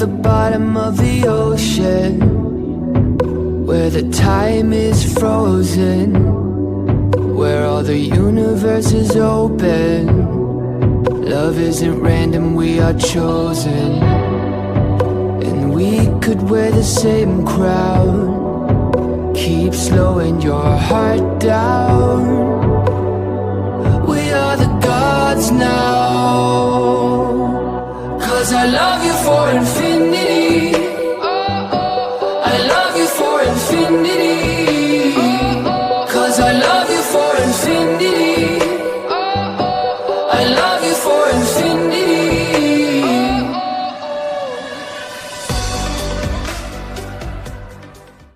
the bottom of the ocean, where the time is frozen, where all the universe is open. Love isn't random, we are chosen. And we could wear the same crown. Keep slowing your heart down. We are the gods now, 'cause I love you for infinity.